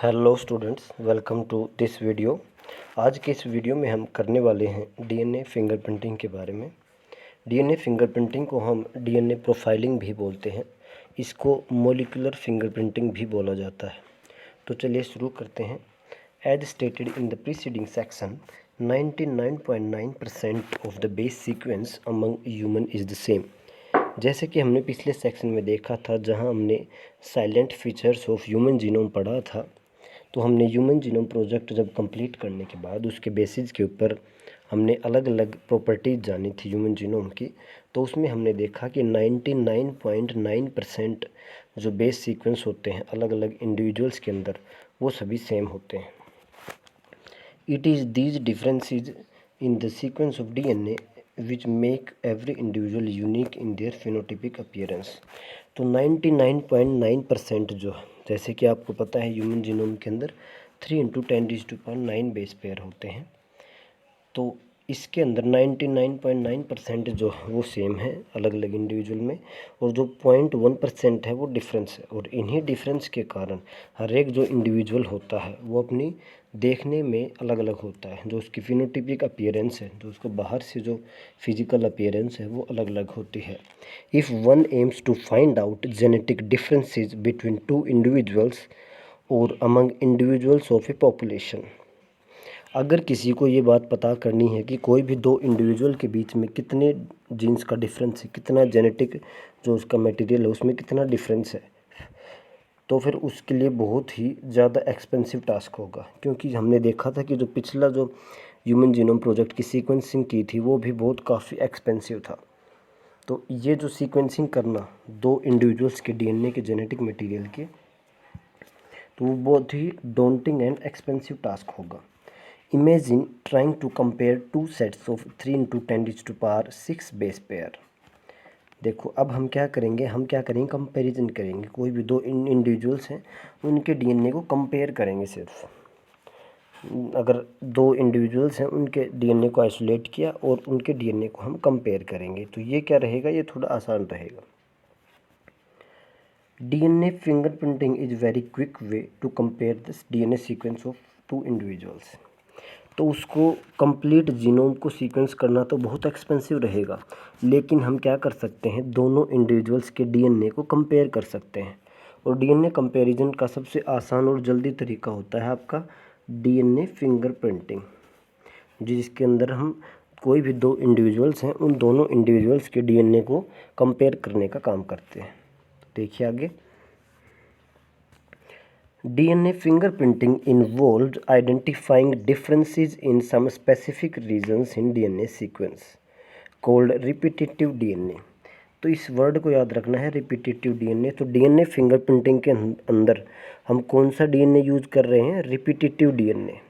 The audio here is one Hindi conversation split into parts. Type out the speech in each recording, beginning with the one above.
Hello students, welcome to this video. आज के इस वीडियो में हम करने वाले हैं डीएनए फिंगरप्रिंटिंग के बारे में। डीएनए फिंगरप्रिंटिंग को हम डीएनए प्रोफाइलिंग भी बोलते हैं। इसको मॉलिक्यूलर फिंगरप्रिंटिंग भी बोला जाता है। तो चलिए शुरू करते हैं। As stated in the preceding section, 99.9% of the base sequence among human is the same. जैसे कि हमने पिछले सेक्शन में देखा था, जहां हमने salient features of human genome पढ़ा था, तो हमने ह्यूमन जीनोम प्रोजेक्ट जब कंप्लीट करने के बाद उसके बेसिस के ऊपर हमने अलग अलग प्रॉपर्टीज़ जानी थी ह्यूमन जीनोम की। तो उसमें हमने देखा कि 99.9% जो बेस सीक्वेंस होते हैं अलग अलग इंडिविजुअल्स के अंदर, वो सभी सेम होते हैं। It is these differences in the sequence of DNA which make every individual unique in their phenotypic appearance. तो 99.9% जो है, जैसे कि आपको पता है ह्यूमन जीनोम के अंदर 3 × 10⁹ बेस पेयर होते हैं। तो इसके अंदर 99.9% जो है वो सेम है अलग अलग इंडिविजुअल में, और जो 0.1% है वो डिफरेंस है। और इन्हीं डिफरेंस के कारण हर एक जो इंडिविजुअल होता है वो अपनी देखने में अलग अलग होता है। जो उसकी फिनोटिपिक अपीयरेंस है, जो उसको बाहर से जो फिजिकल अपीयरेंस है, वो अलग अलग होती है। If one aims to find out genetic differences between two individuals और among individuals of a population, अगर किसी को ये बात पता करनी है कि कोई भी दो इंडिविजुअल के बीच में कितने जीन्स का डिफरेंस है, कितना जेनेटिक जो उसका मटेरियल है उसमें कितना डिफरेंस है, तो फिर उसके लिए बहुत ही ज़्यादा एक्सपेंसिव टास्क होगा। क्योंकि हमने देखा था कि जो पिछला जो ह्यूमन जीनोम प्रोजेक्ट की सीक्वेंसिंग की थी वो भी बहुत काफ़ी एक्सपेंसिव था। तो ये जो सीक्वेंसिंग करना दो इंडिविजुअल्स के डीएनए के जेनेटिक मटेरियल के, तो वो बहुत ही डॉन्टिंग एंड एक्सपेंसिव टास्क होगा। Imagine trying to compare two sets of 3 × 10⁶ base pair. देखो अब हम क्या करेंगे, कंपैरिजन करेंगे। कोई भी दो इंडिविजुअल्स हैं उनके डीएनए को कंपेयर करेंगे। सिर्फ अगर दो इंडिविजुअल्स हैं उनके डीएनए को आइसोलेट किया और उनके डीएनए को हम कंपेयर करेंगे, तो ये क्या रहेगा, ये थोड़ा आसान रहेगा। DNA fingerprinting is very quick way to compare this DNA sequence of two individuals. तो उसको कंप्लीट जीनोम को सीक्वेंस करना तो बहुत एक्सपेंसिव रहेगा, लेकिन हम क्या कर सकते हैं, दोनों इंडिविजुअल्स के डीएनए को कंपेयर कर सकते हैं। और डीएनए कंपैरिजन का सबसे आसान और जल्दी तरीका होता है आपका डीएनए फिंगरप्रिंटिंग, जिसके अंदर हम कोई भी दो इंडिविजुअल्स हैं उन दोनों इंडिविजुअल्स के डीएनए को कंपेयर करने का काम करते हैं। तो देखिए आगे, DNA fingerprinting involved identifying differences in some specific regions in DNA sequence called repetitive DNA। तो इस वर्ड को याद रखना है, रिपीटेटिव डीएनए। तो डीएनए फिंगरप्रिंटिंग के अंदर हम कौन सा डीएनए यूज़ कर रहे हैं, रिपीटेटिव डीएनए।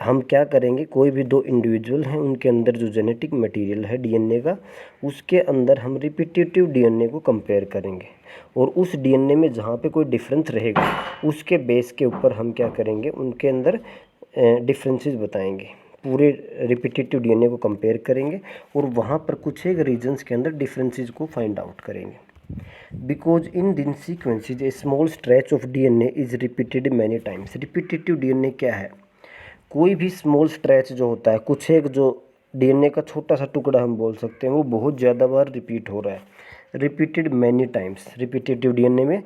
हम क्या करेंगे, कोई भी दो इंडिविजुअल हैं उनके अंदर जो जेनेटिक मटेरियल है डीएनए का, उसके अंदर हम रिपीटेटिव डीएनए को कंपेयर करेंगे, और उस डीएनए में जहाँ पे कोई डिफरेंस रहेगा उसके बेस के ऊपर हम क्या करेंगे, उनके अंदर डिफरेंसेस बताएंगे। पूरे रिपीटेटिव डीएनए को कंपेयर करेंगे और वहाँ पर कुछ एक रीजन्स के अंदर डिफरेंसेस को फाइंड आउट करेंगे। बिकॉज इन दिन sequences A small stretch of DNA is repeated many times. Repetitive DNA क्या है, कोई भी स्मॉल स्ट्रेच जो होता है, कुछ एक जो डीएनए का छोटा सा टुकड़ा हम बोल सकते हैं, वो बहुत ज़्यादा बार रिपीट हो रहा है, repeated many times. Repetitive DNA में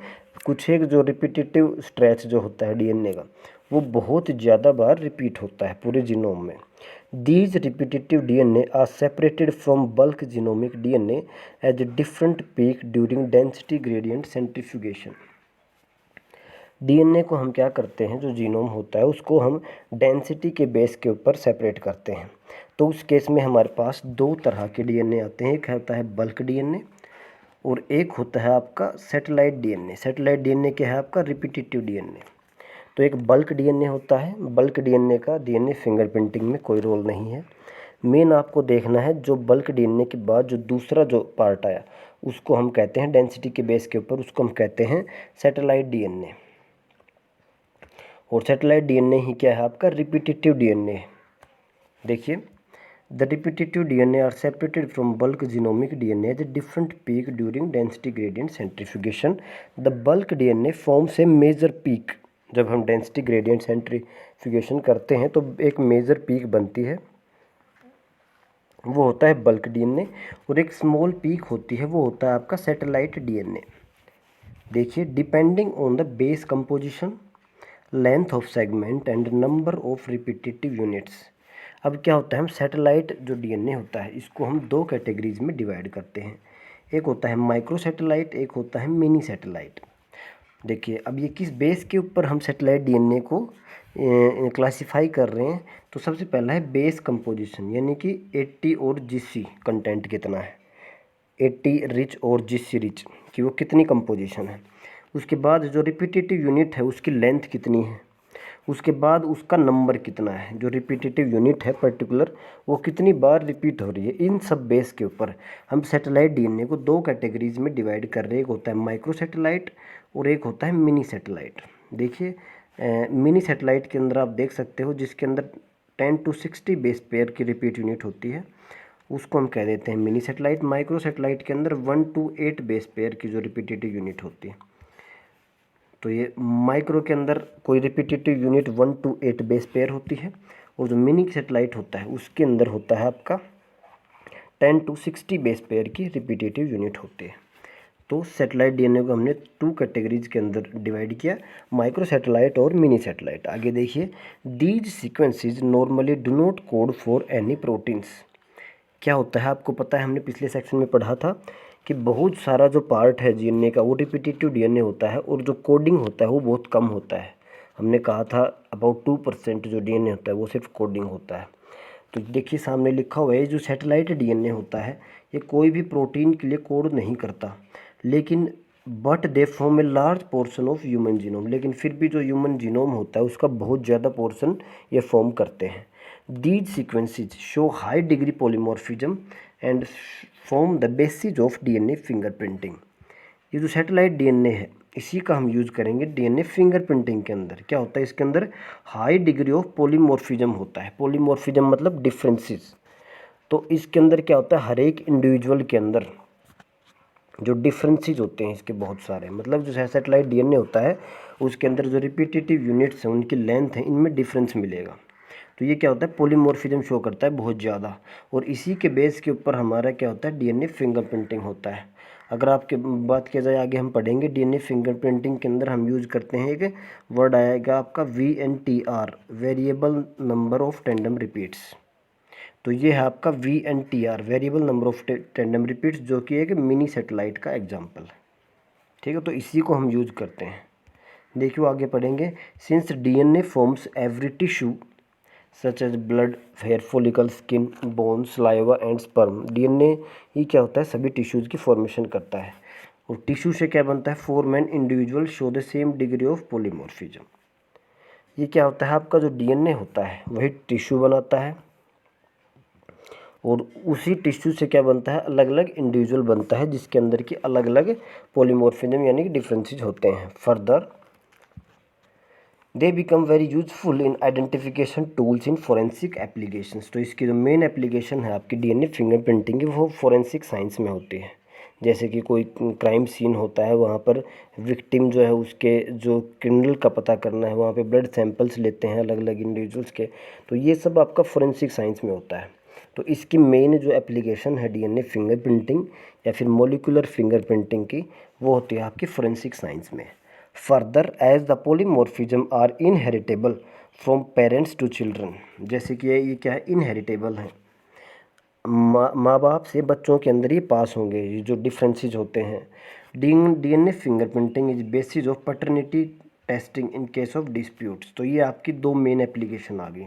कुछ एक जो रिपीटेटिव स्ट्रेच जो होता है डीएनए का, वो बहुत ज़्यादा बार रिपीट होता है पूरे जीनोम में। These repetitive DNA are separated from bulk genomic DNA as different peak during density gradient centrifugation. DNA को हम क्या करते हैं, जो जीनोम होता है उसको हम डेंसिटी के बेस के ऊपर सेपरेट करते हैं। तो उस केस में हमारे पास दो तरह के डीएनए आते हैं, एक होता है बल्क डीएनए और एक होता है आपका सैटेलाइट डीएनए। सैटेलाइट डीएनए क्या है, आपका रिपीटेटिव डीएनए। तो एक बल्क डीएनए होता है, बल्क डीएनए का डीएनए फिंगरप्रिंटिंग में कोई रोल नहीं है। मेन आपको देखना है जो बल्क डीएनए के बाद जो दूसरा जो पार्ट आया उसको हम कहते हैं डेंसिटी के बेस के ऊपर, उसको हम कहते हैं सैटेलाइट डीएनए। और सैटेलाइट डीएनए ही क्या है, आपका रिपीटेटिव डीएनए। देखिए, the repetitive DNA are separated from bulk genomic DNA as different peak during density gradient centrifugation. The bulk DNA forms a major peak जब हम डेंसिटी ग्रेडियंट सेंट्रीफ्यूगेशन करते हैं तो एक मेजर पीक बनती है, वो होता है बल्क डीएनए, और एक स्मॉल पीक होती है, वो होता है आपका सैटेलाइट डीएनए। देखिए, depending on the base composition, length of segment and number of repetitive units. अब क्या होता है, हम सैटेलाइट जो डीएनए होता है इसको हम दो कैटेगरीज में डिवाइड करते हैं। एक होता है माइक्रो सैटेलाइट, एक होता है मिनी सैटेलाइट। देखिए, अब ये किस बेस के ऊपर हम सैटेलाइट डीएनए को क्लासिफाई कर रहे हैं, तो सबसे पहला है बेस कंपोजिशन, यानी कि 80 और जीसी कंटेंट कितना है, 80 रिच और जीसी रिच कि वो कितनी कंपोजिशन है। उसके बाद जो रिपीटेटिव यूनिट है उसकी लेंथ कितनी है, उसके बाद उसका नंबर कितना है, जो रिपीटेटिव यूनिट है पर्टिकुलर वो कितनी बार रिपीट हो रही है। इन सब बेस के ऊपर हम सैटेलाइट डीएनए को दो कैटेगरीज में डिवाइड कर रहे हैं, एक होता है माइक्रो सैटेलाइट और एक होता है मिनी सैटेलाइट। देखिए, मिनी सैटेलाइट के अंदर आप देख सकते हो जिसके अंदर 10 to 60 बेस पेयर की रिपीट यूनिट होती है, उसको हम कह देते हैं मिनी सैटेलाइट। माइक्रो सैटेलाइट के अंदर 1 to 8 बेस पेयर की जो रिपीटेटिव यूनिट होती है, तो ये माइक्रो के अंदर कोई repetitive unit 1 to 8 base pair होती है, और जो मिनी सैटेलाइट होता है उसके अंदर होता है आपका 10 to 60 बेस पेयर की रिपीटेटिव यूनिट होती है। तो सैटेलाइट डीएनए को हमने टू कैटेगरीज के अंदर डिवाइड किया, माइक्रो सैटेलाइट और मिनी सैटेलाइट। आगे देखिए, these sequences normally do not code for any proteins. क्या होता है आपको पता है, हमने पिछले सेक्शन में पढ़ा था कि बहुत सारा जो पार्ट है डीएनए का वो रिपीटेटिव डीएनए होता है, और जो कोडिंग होता है वो बहुत कम होता है। हमने कहा था अबाउट 2% जो डीएनए होता है वो सिर्फ कोडिंग होता है। तो देखिए, सामने लिखा हुआ है जो सैटेलाइट डीएनए होता है ये कोई भी प्रोटीन के लिए कोड नहीं करता, लेकिन but they form a large portion of human genome, लेकिन फिर भी जो ह्यूमन जीनोम होता है उसका बहुत ज़्यादा पोर्शन ये फॉर्म करते हैं। These sequences show high degree polymorphism and form the basis of DNA fingerprinting. ये जो सैटेलाइट डीएनए है इसी का हम यूज़ करेंगे डीएनए फिंगरप्रिंटिंग के अंदर। क्या होता है इसके अंदर, हाई डिग्री ऑफ पॉलीमॉर्फिज्म होता है। पॉलीमॉर्फिज्म मतलब डिफरेंसेस। तो इसके अंदर क्या होता है, हर एक इंडिविजुअल के अंदर जो डिफरेंसेस होते हैं इसके बहुत सारे, मतलब जो सैटेलाइट डीएनए होता है उसके अंदर जो रिपीटेटिव यूनिट्स हैं उनकी लेंथ है, इनमें डिफरेंस मिलेगा। तो ये क्या होता है, पॉलीमॉर्फिज्म शो करता है बहुत ज़्यादा, और इसी के बेस के ऊपर हमारा क्या होता है, डीएनए फिंगरप्रिंटिंग होता है। अगर आपके बात किया जाए, आगे हम पढ़ेंगे डीएनए फिंगरप्रिंटिंग के अंदर हम यूज करते हैं एक वर्ड आएगा आपका VNTR, variable number of tandem repeats. तो ये है आपका VNTR, variable number of tandem repeats, जो कि एक मिनी सैटेलाइट का एग्जाम्पल है। ठीक है, तो इसी को हम यूज करते हैं। देखिए आगे पढ़ेंगे, since DNA forms every tissue such as blood, hair follicle, skin, bone, saliva and sperm. DNA ये क्या होता है, सभी टिश्यूज़ की फॉर्मेशन करता है, और टिश्यू से क्या बनता है, 4 man individual show the same degree of polymorphism. ये क्या होता है, आपका जो डीएनए होता है वही टिश्यू बनाता है, और उसी टिश्यू से क्या बनता है, अलग अलग इंडिविजुअल बनता है जिसके अंदर की अलग अलग पॉलीमॉर्फिज्म यानी कि डिफरेंसेस होते हैं। Further they become very useful in identification tools in forensic applications. तो इसकी जो मेन एप्लीकेशन है आपकी डीएनए फिंगरप्रिंटिंग की, वो फोरेंसिक साइंस में होती है। जैसे कि कोई क्राइम सीन होता है, वहाँ पर विक्टिम जो है उसके जो क्रिमिनल का पता करना है, वहाँ पे ब्लड सैंपल्स लेते हैं अलग अलग इंडिविजुअल्स के, तो ये सब आपका फोरेंसिक साइंस में होता है। तो इसकी मेन जो एप्लीकेशन है डीएनए फिंगरप्रिंटिंग या फिर मोलिकुलर फिंगरप्रिंटिंग की, वो होती है आपकी फोरेंसिक साइंस में। Further as the polymorphism are inheritable from parents to children, जैसे कि ये क्या है, इनहेरिटेबल है, माँ बाप से बच्चों के अंदर ये पास होंगे ये जो डिफरेंसेस होते हैं। DNA fingerprinting is basis of paternity testing in case of disputes. तो ये आपकी दो मेन एप्लीकेशन आ गई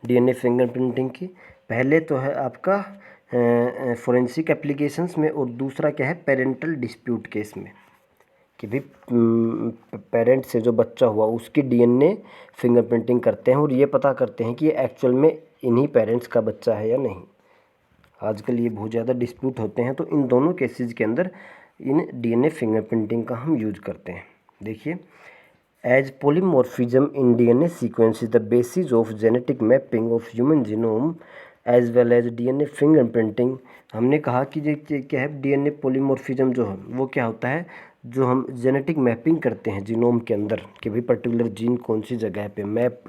डीएनए फिंगरप्रिंटिंग की। पहले तो है आपका फोरेंसिक एप्लीकेशंस में, और दूसरा क्या है, पेरेंटल डिस्प्यूट केस में, कि भी पेरेंट से जो बच्चा हुआ उसकी डीएनए फिंगरप्रिंटिंग करते हैं और ये पता करते हैं कि ये एक्चुअल में इन्हीं पेरेंट्स का बच्चा है या नहीं। आजकल ये बहुत ज़्यादा डिस्प्यूट होते हैं, तो इन दोनों केसेस के अंदर इन डीएनए फिंगरप्रिंटिंग का हम यूज करते हैं। देखिए, as polymorphism in DNA sequence is the basis of genetic mapping of human genome as well as DNA fingerprinting. हमने कहा कि ये क्या है, डीएनए पॉलीमॉर्फिज्म जो है वो क्या होता है, जो हम जेनेटिक मैपिंग करते हैं जीनोम के अंदर कि भाई पर्टिकुलर जीन कौन सी जगह पे मैप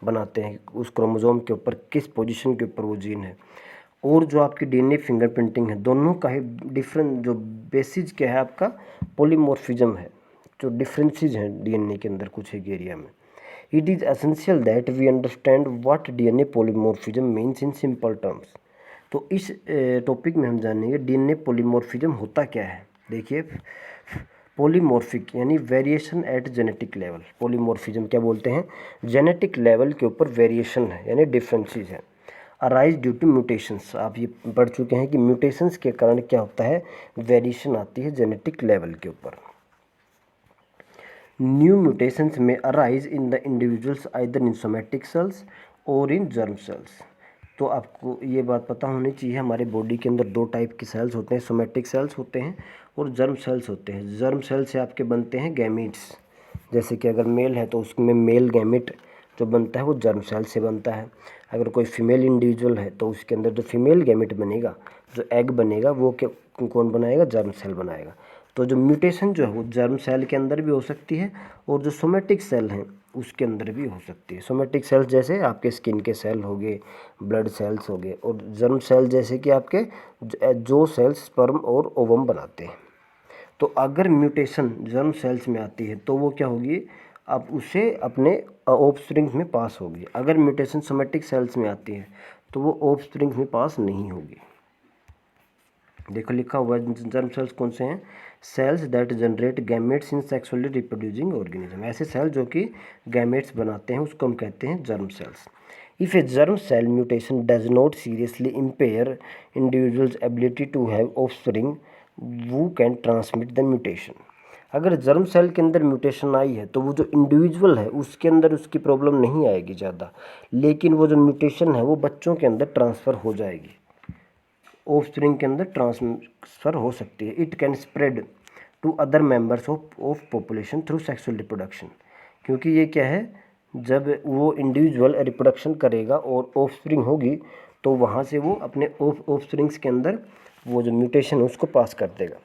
बनाते हैं उस क्रोमोसोम के ऊपर किस पोजीशन के ऊपर वो जीन है, और जो आपकी डीएनए फिंगरप्रिंटिंग है, दोनों का ही डिफरेंट जो बेसिस क्या है आपका पॉलीमॉर्फिज्म है, जो डिफरेंसेस हैं डीएनए के अंदर कुछ एक एरिया में। It is essential that we understand what DNA polymorphism means in simple terms. तो इस टॉपिक में हम जानेंगे डीएनए पॉलीमॉर्फिज्म होता क्या है। देखिए, पॉलीमॉर्फिक यानी variation at genetic level. Polymorphism क्या बोलते हैं, जेनेटिक लेवल के ऊपर वेरिएशन है यानी डिफरेंसेस है। अराइज ड्यू टू म्यूटेशंस, आप ये पढ़ चुके हैं कि म्यूटेशंस के कारण क्या होता है, वेरिएशन आती है जेनेटिक लेवल के ऊपर। न्यू म्यूटेशंस में arise in the individuals either in somatic cells और इन जर्म सेल्स। तो आपको ये बात पता होनी चाहिए, हमारे बॉडी के अंदर दो टाइप के सेल्स होते हैं, सोमेटिक सेल्स होते हैं और जर्म सेल्स होते हैं। जर्म सेल से आपके बनते हैं गैमीट्स, जैसे कि अगर मेल है तो उसमें मेल गैमिट जो बनता है वो जर्म सेल से बनता है। अगर कोई फीमेल इंडिविजुअल है तो उसके अंदर जो फीमेल गैमिट बनेगा, जो एग बनेगा, वो कौन बनाएगा, जर्म सेल बनाएगा। तो जो म्यूटेशन जो है वो जर्म सेल के अंदर भी हो सकती है और जो सोमेटिक सेल हैं उसके अंदर भी हो सकती है। सोमेटिक सेल्स जैसे आपके स्किन के सेल हो गए, ब्लड सेल्स हो गए, और जर्म सेल जैसे कि आपके जो सेल्स स्पर्म और ओवम बनाते हैं। तो अगर म्यूटेशन जर्म सेल्स में आती है तो वो क्या होगी, आप उसे अपने ऑफस्प्रिंग्स में पास होगी। अगर म्यूटेशन सोमेटिक सेल्स में आती है तो वो ऑफस्प्रिंग्स में पास नहीं होगी। देखो लिखा हुआ है जर्म सेल्स कौन से हैं, cells that generate gametes in sexually reproducing organism. ऐसे सेल जो कि गैमेट्स बनाते हैं उसको हम कहते हैं germ cells. If a germ cell mutation does not seriously impair individuals ability to have offspring, वो कैन ट्रांसमिट द म्यूटेशन। अगर जर्म सेल के अंदर म्यूटेशन आई है तो वो जो इंडिविजुअल है उसके अंदर उसकी प्रॉब्लम नहीं आएगी ज़्यादा, लेकिन वो जो म्यूटेशन है वो बच्चों के अंदर ट्रांसफ़र हो जाएगी, ऑफस्प्रिंग के अंदर ट्रांसफ़र हो सकती है। It can spread to other members of population through sexual reproduction. क्योंकि ये क्या है, जब वो इंडिविजुअल रिप्रोडक्शन करेगा और ऑफस्प्रिंग होगी तो वहाँ से वो अपने ऑफस्प्रिंग्स के अंदर वो जो म्यूटेशन है उसको पास कर देगा।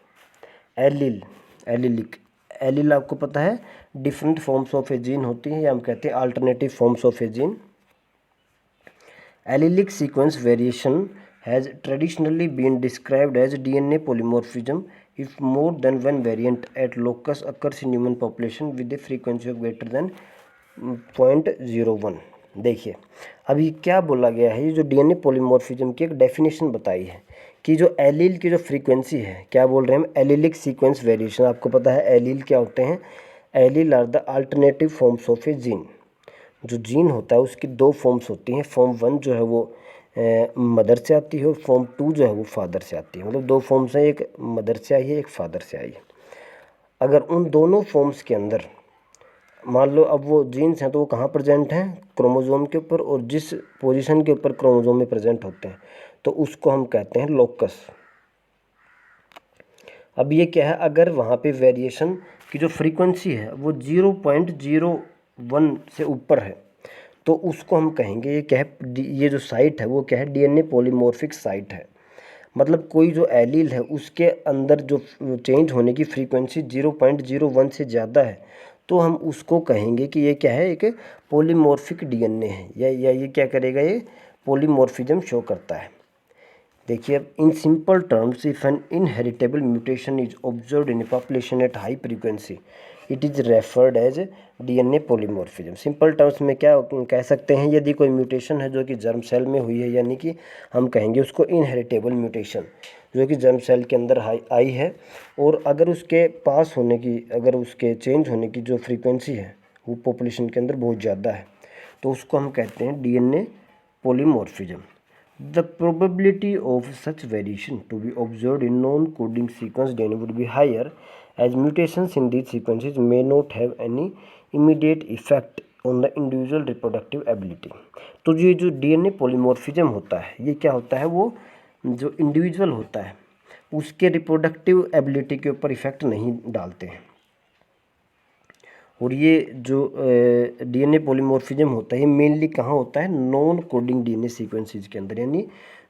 एलिल आपको पता है different forms of a gene होती है, या हम कहते हैं alternative forms of a gene. Allylic sequence variation has traditionally been described as DNA polymorphism if more than one variant at locus occurs in human population with a frequency of greater than 0.01। देखिए अभी क्या बोला गया है, ये जो डीएनए पॉलीमॉर्फिज्म की एक डेफिनेशन बताई है कि जो एलील की जो फ्रीक्वेंसी है, क्या बोल रहे हैं हम, एलिलिक सीक्वेंस वेरिएशन। आपको पता है एलील क्या होते हैं, allele are the alternative forms of a gene. जो जीन होता है उसकी दो फॉर्म्स होती हैं, फॉर्म 1 जो है वो मदर से आती है और फॉर्म 2 जो है वो फादर से आती है। मतलब दो फॉर्म्स हैं, एक मदर से आई है एक फादर से आई है। अगर उन दोनों फॉर्म्स के अंदर मान लो अब वो जीन्स हैं तो वो कहाँ प्रेजेंट हैं, क्रोमोसोम के ऊपर, और जिस पोजीशन के ऊपर क्रोमोसोम में प्रेजेंट होते हैं तो उसको हम कहते हैं लोकस। अब ये क्या है, अगर वहाँ पे वेरिएशन की जो फ्रीक्वेंसी है वो 0.01 से ऊपर है तो उसको हम कहेंगे ये क्या है, ये जो साइट है वो क्या है, डीएनए पॉलीमॉर्फिक साइट है। मतलब कोई जो एलील है उसके अंदर जो चेंज होने की फ्रीक्वेंसी 0.01 से ज़्यादा है तो हम उसको कहेंगे कि ये क्या है, एक पॉलीमॉर्फिक डीएनए है, या ये क्या करेगा, ये पॉलीमॉर्फिज्म शो करता है। देखिए in simple terms, if an inheritable mutation is observed in a population at high frequency it is referred as DNA polymorphism. Simple terms में क्या कह सकते हैं, यदि कोई म्यूटेशन है जो कि जर्म सेल में हुई है, यानी कि हम कहेंगे उसको इनहेरिटेबल म्यूटेशन, जो कि जर्म सेल के अंदर आई है, और अगर उसके पास होने की, अगर उसके चेंज होने की जो फ्रीक्वेंसी है वो पॉपुलेशन के अंदर बहुत ज़्यादा है तो उसको हम कहते हैं DNA polymorphism. The probability of such variation to be observed in non-coding sequence DNA would be higher, as mutations in these sequences may not have any immediate effect on the individual reproductive ability। तो ये जो DNA polymorphism होता है ये क्या होता है, वो जो इंडिविजुअल होता है उसके रिप्रोडक्टिव एबिलिटी के ऊपर इफेक्ट नहीं डालते हैं। और ये जो डीएनए पॉलीमॉर्फिज्म होता है ये मेनली कहाँ होता है, नॉन कोडिंग डीएनए सीक्वेंसेस के अंदर, यानी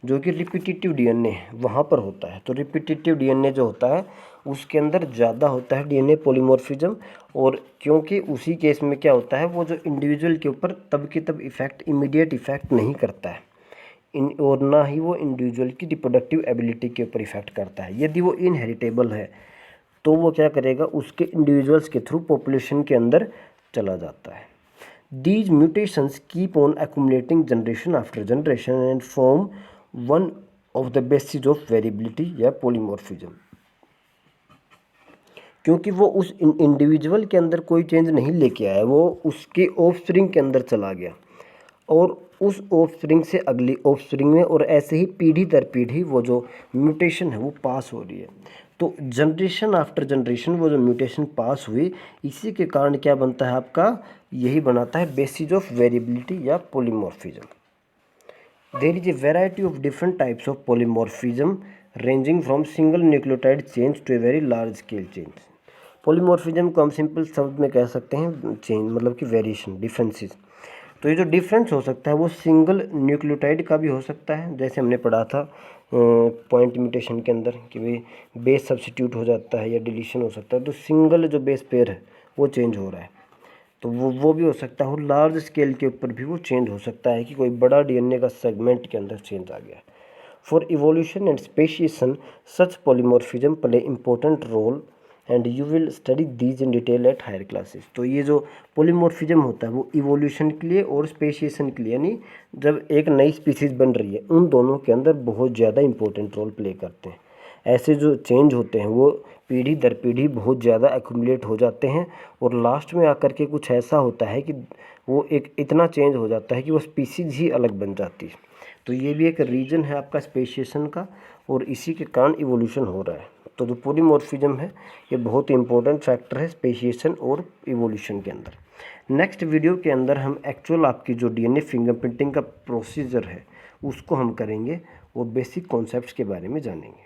जो कि रिपीटेटिव डीएनए है वहाँ पर होता है। तो रिपीटेटिव डीएनए जो होता है उसके अंदर ज़्यादा होता है डीएनए पॉलीमॉर्फिज्म। और क्योंकि उसी केस में क्या होता है, वो जो इंडिविजुअल के ऊपर तब के तब इफ़ेक्ट, इमीडिएट इफ़ेक्ट नहीं करता है और ना ही वो इंडिविजुअल की रिप्रोडक्टिव एबिलिटी के ऊपर इफ़ेक्ट करता है। यदि वो इनहेरिटेबल है तो वो क्या करेगा, उसके इंडिविजुअल्स के थ्रू पॉपुलेशन के अंदर चला जाता है। These mutations keep on accumulating generation after generation and form one of the bases of variability या polymorphism। क्योंकि वो उस इंडिविजुअल के अंदर कोई चेंज नहीं लेके आया, वो उसके ऑफस्प्रिंग के अंदर चला गया और उस ऑफस्प्रिंग से अगली ऑफस्प्रिंग में, और ऐसे ही पीढ़ी दर पीढ़ी वो जो म्यूटेशन है वो पास हो रही है। तो जनरेशन आफ्टर जनरेशन वो जो म्यूटेशन पास हुई, इसी के कारण क्या बनता है आपका, यही बनाता है बेसिस ऑफ वेरिएबिलिटी या polymorphism. There is a variety of different types of polymorphism ranging from single nucleotide change to a very large scale change. Polymorphism को हम सिंपल शब्द में कह सकते हैं चेंज, मतलब कि वेरिएशन, डिफरेंसेस। तो ये जो डिफरेंस हो सकता है वो सिंगल न्यूक्लियोटाइड का भी हो सकता है, जैसे हमने पढ़ा था पॉइंट म्यूटेशन के अंदर कि भाई बेस सब्स्टिट्यूट हो जाता है या डिलीशन हो सकता है, तो सिंगल जो बेस पेयर है वो चेंज हो रहा है, तो वो भी हो सकता है। और लार्ज स्केल के ऊपर भी वो चेंज हो सकता है कि कोई बड़ा डीएनए का सेगमेंट के अंदर चेंज आ गया है। For evolution and speciation such polymorphism play important role and you will study these in detail at higher classes. तो ये जो पॉलीमॉर्फिज्म होता है वो इवोल्यूशन के लिए और स्पेशिएशन के लिए, यानी जब एक नई स्पीसीज बन रही है, उन दोनों के अंदर बहुत ज़्यादा इंपॉर्टेंट रोल प्ले करते हैं। ऐसे जो चेंज होते हैं वो पीढ़ी दर पीढ़ी बहुत ज़्यादा एक्यूमुलेट हो जाते हैं और लास्ट में आकर के कुछ ऐसा होता है कि वो एक इतना चेंज हो जाता है कि वो स्पीसीज ही अलग बन जाती है। तो ये भी एक रीजन है आपका स्पेशिएशन का, और इसी के कारण इवोल्यूशन हो रहा है। तो जो पॉलीमॉर्फिज्म है ये बहुत इंपॉर्टेंट फैक्टर है स्पेशिएशन और इवोल्यूशन के अंदर। नेक्स्ट वीडियो के अंदर हम एक्चुअल आपकी जो डीएनए फिंगरप्रिंटिंग का प्रोसीजर है उसको हम करेंगे और बेसिक कॉन्सेप्ट्स के बारे में जानेंगे।